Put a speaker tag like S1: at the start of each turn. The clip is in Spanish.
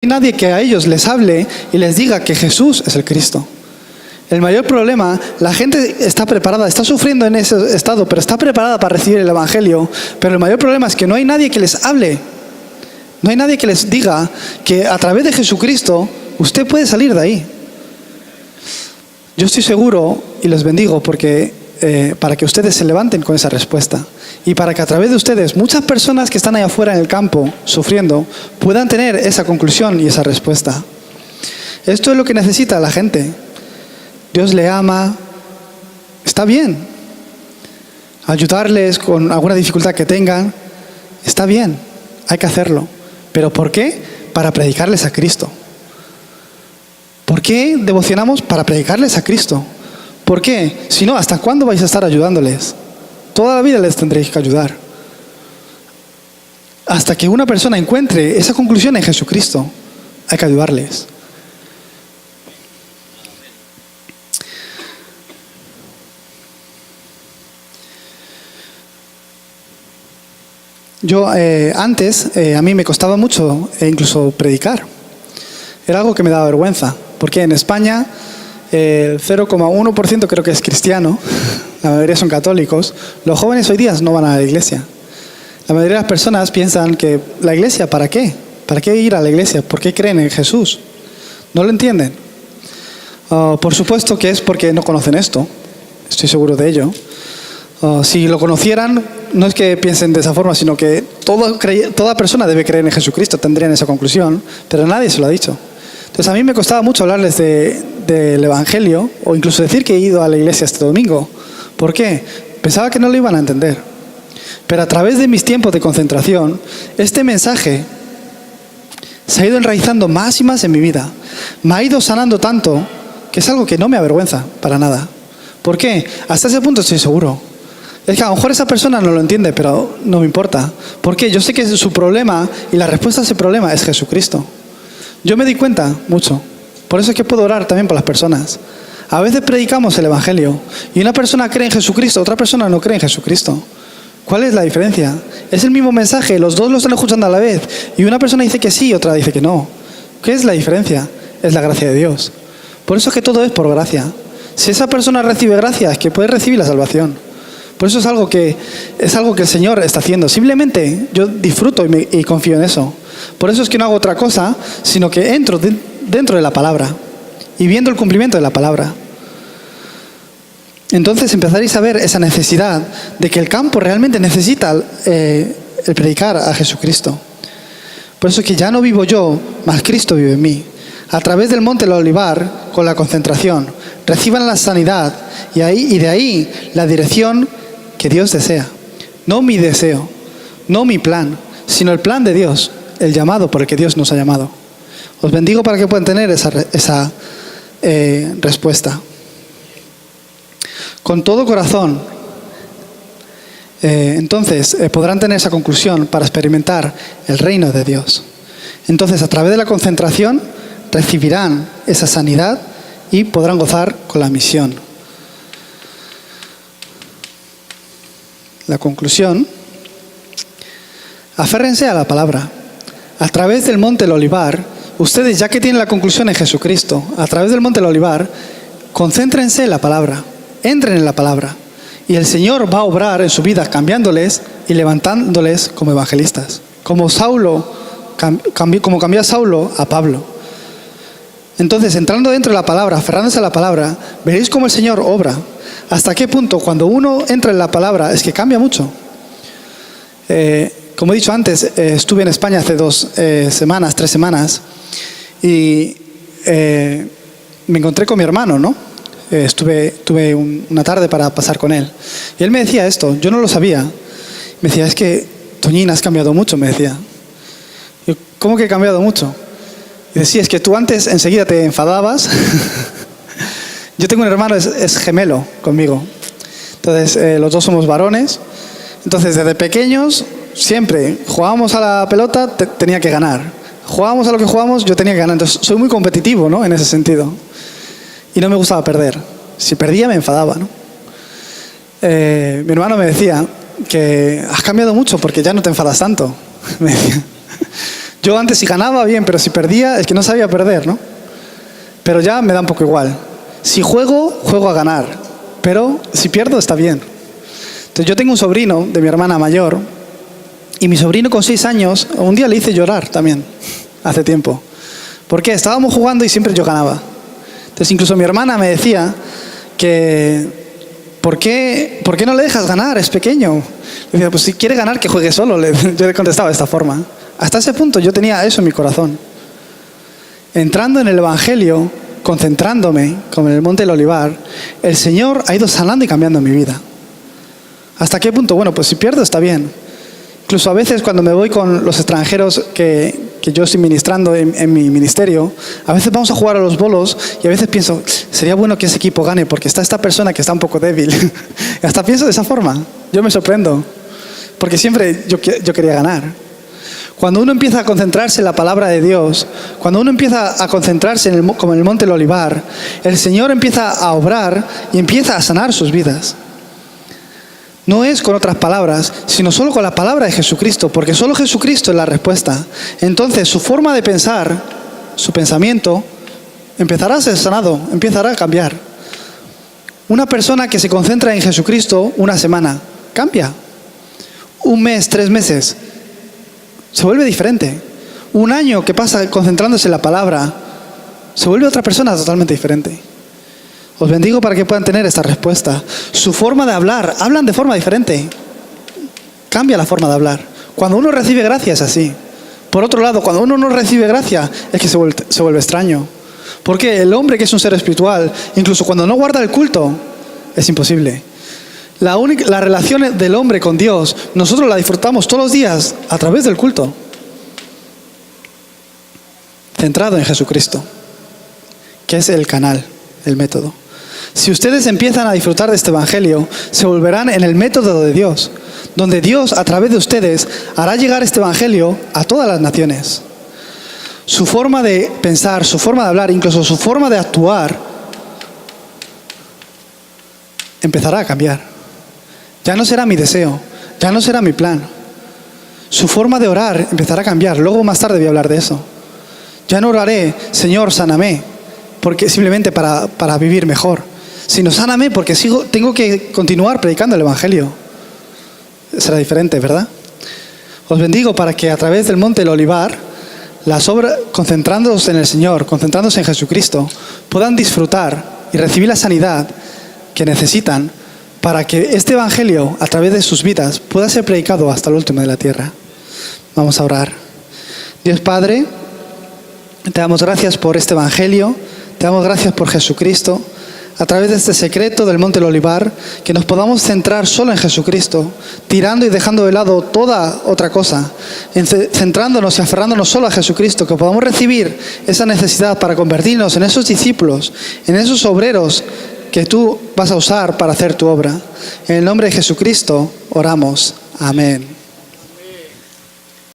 S1: hay nadie que a ellos les hable y les diga que Jesús es el Cristo. El mayor problema, la gente está preparada, está sufriendo en ese estado, pero está preparada para recibir el Evangelio. Pero el mayor problema es que no hay nadie que les hable. No hay nadie que les diga que a través de Jesucristo usted puede salir de ahí. Yo estoy seguro y les bendigo porque para que ustedes se levanten con esa respuesta y para que a través de ustedes muchas personas que están allá afuera en el campo sufriendo puedan tener esa conclusión y esa respuesta. Esto es lo que necesita la gente. Dios le ama, está bien. Ayudarles con alguna dificultad que tengan, está bien, hay que hacerlo. ¿Pero por qué? Para predicarles a Cristo. ¿Por qué devocionamos? Para predicarles a Cristo. ¿Por qué? Si no, ¿hasta cuándo vais a estar ayudándoles? Toda la vida les tendréis que ayudar. Hasta que una persona encuentre esa conclusión en Jesucristo, hay que ayudarles. Yo antes, a mí me costaba mucho incluso predicar. Era algo que me daba vergüenza, porque en España el 0,1% creo que es cristiano, la mayoría son católicos. Los jóvenes hoy día no van a la iglesia. La mayoría de las personas piensan que la iglesia, ¿para qué? ¿Para qué ir a la iglesia? ¿Por qué creen en Jesús? No lo entienden. Por supuesto que es porque no conocen esto, estoy seguro de ello. Si lo conocieran, no es que piensen de esa forma, sino que toda persona debe creer en Jesucristo, tendrían esa conclusión, pero nadie se lo ha dicho. Entonces a mí me costaba mucho hablarles del Evangelio, o incluso decir que he ido a la iglesia este domingo. ¿Por qué? Pensaba que no lo iban a entender. Pero a través de mis tiempos de concentración, este mensaje se ha ido enraizando más y más en mi vida. Me ha ido sanando tanto que es algo que no me avergüenza para nada. ¿Por qué? Hasta ese punto estoy seguro. Es que a lo mejor esa persona no lo entiende, pero no me importa. ¿Por qué? Yo sé que su problema y la respuesta a ese problema es Jesucristo. Yo me di cuenta mucho. Por eso es que puedo orar también por las personas. A veces predicamos el Evangelio y una persona cree en Jesucristo, otra persona no cree en Jesucristo. ¿Cuál es la diferencia? Es el mismo mensaje, los dos lo están escuchando a la vez y una persona dice que sí y otra dice que no. ¿Qué es la diferencia? Es la gracia de Dios. Por eso es que todo es por gracia. Si esa persona recibe gracia, es que puede recibir la salvación. Por eso es algo que el Señor está haciendo. Simplemente yo disfruto y confío en eso. Por eso es que no hago otra cosa, sino que entro dentro de la palabra y viendo el cumplimiento de la palabra. Entonces empezaréis a ver esa necesidad de que el campo realmente necesita el predicar a Jesucristo. Por eso es que ya no vivo yo, mas Cristo vive en mí. A través del monte del Olivar, con la concentración, reciban la sanidad y de ahí la dirección que Dios desea. No mi deseo, no mi plan, sino el plan de Dios, el llamado por el que Dios nos ha llamado. Os bendigo para que puedan tener esa respuesta. Con todo corazón, entonces podrán tener esa conclusión para experimentar el reino de Dios. Entonces, a través de la concentración, recibirán esa sanidad y podrán gozar con la misión. La conclusión: aférrense a la palabra. A través del monte del Olivar, ustedes, ya que tienen la conclusión en Jesucristo, a través del monte del Olivar, concéntrense en la palabra, entren en la palabra, y el Señor va a obrar en su vida cambiándoles y levantándoles como evangelistas, como cambió a Saulo a Pablo. Entonces, entrando dentro de la palabra, aferrándose a la palabra, veréis cómo el Señor obra. ¿Hasta qué punto? Cuando uno entra en la palabra, es que cambia mucho. Como he dicho antes, estuve en España hace 3 semanas, y me encontré con mi hermano, ¿no? Tuve una tarde para pasar con él. Y él me decía esto, yo no lo sabía. Me decía, es que, Toñín, has cambiado mucho, me decía. Yo, ¿cómo que he cambiado mucho? Y decía, es que tú antes enseguida te enfadabas. Yo tengo un hermano, es gemelo conmigo. Entonces, los dos somos varones. Entonces, desde pequeños, siempre jugábamos a la pelota, tenía que ganar. Jugábamos a lo que jugábamos, yo tenía que ganar. Entonces, soy muy competitivo, ¿no? En ese sentido. Y no me gustaba perder. Si perdía, me enfadaba, ¿no? Mi hermano me decía que has cambiado mucho porque ya no te enfadas tanto. Me decía. Yo antes si ganaba bien, pero si perdía, es que no sabía perder, ¿no? Pero ya me da un poco igual. Si juego, juego a ganar. Pero si pierdo, está bien. Entonces yo tengo un sobrino de mi hermana mayor. Y mi sobrino con 6 años, un día le hice llorar también, hace tiempo. ¿Por qué? Estábamos jugando y siempre yo ganaba. Entonces incluso mi hermana me decía que ¿por qué no le dejas ganar? Es pequeño. Le decía, pues si quiere ganar, que juegue solo. Yo le contestaba de esta forma. Hasta ese punto yo tenía eso en mi corazón. Entrando en el Evangelio, concentrándome, como en el Monte del Olivar, el Señor ha ido sanando y cambiando mi vida. ¿Hasta qué punto? Bueno, pues si pierdo está bien. Incluso a veces cuando me voy con los extranjeros que yo estoy ministrando en mi ministerio, a veces vamos a jugar a los bolos y a veces pienso, sería bueno que ese equipo gane porque está esta persona que está un poco débil. Y hasta pienso de esa forma. Yo me sorprendo. Porque siempre yo quería ganar. Cuando uno empieza a concentrarse en la palabra de Dios, cuando uno empieza a concentrarse como en el Monte del Olivar, el Señor empieza a obrar y empieza a sanar sus vidas. No es con otras palabras, sino solo con la palabra de Jesucristo, porque solo Jesucristo es la respuesta. Entonces su forma de pensar, su pensamiento, empezará a ser sanado, empezará a cambiar. Una persona que se concentra en Jesucristo una semana, cambia. Un mes, 3 meses, se vuelve diferente. Un año que pasa concentrándose en la palabra, se vuelve otra persona totalmente diferente. Os bendigo para que puedan tener esta respuesta. Su forma de hablar, hablan de forma diferente. Cambia la forma de hablar. Cuando uno recibe gracia es así. Por otro lado, cuando uno no recibe gracia es que se vuelve extraño. Porque el hombre que es un ser espiritual, incluso cuando no guarda el culto, es imposible. La relación del hombre con Dios, nosotros la disfrutamos todos los días a través del culto. Centrado en Jesucristo, que es el canal, el método. Si ustedes empiezan a disfrutar de este Evangelio, se volverán en el método de Dios, donde Dios, a través de ustedes, hará llegar este Evangelio a todas las naciones. Su forma de pensar, su forma de hablar, incluso su forma de actuar, empezará a cambiar. Ya no será mi deseo, ya no será mi plan. Su forma de orar empezará a cambiar. Luego más tarde voy a hablar de eso. Ya no oraré, Señor, sáname, porque simplemente para vivir mejor, sino sáname porque tengo que continuar predicando el Evangelio. Será diferente, ¿verdad? Os bendigo para que a través del Monte del Olivar, las obras, concentrándose en el Señor, concentrándose en Jesucristo, puedan disfrutar y recibir la sanidad que necesitan para que este Evangelio, a través de sus vidas, pueda ser predicado hasta el último de la tierra. Vamos a orar. Dios Padre, te damos gracias por este Evangelio, te damos gracias por Jesucristo, a través de este secreto del Monte del Olivar, que nos podamos centrar solo en Jesucristo, tirando y dejando de lado toda otra cosa, centrándonos y aferrándonos solo a Jesucristo, que podamos recibir esa necesidad para convertirnos en esos discípulos, en esos obreros que tú vas a usar para hacer tu obra. En el nombre de Jesucristo oramos. Amén.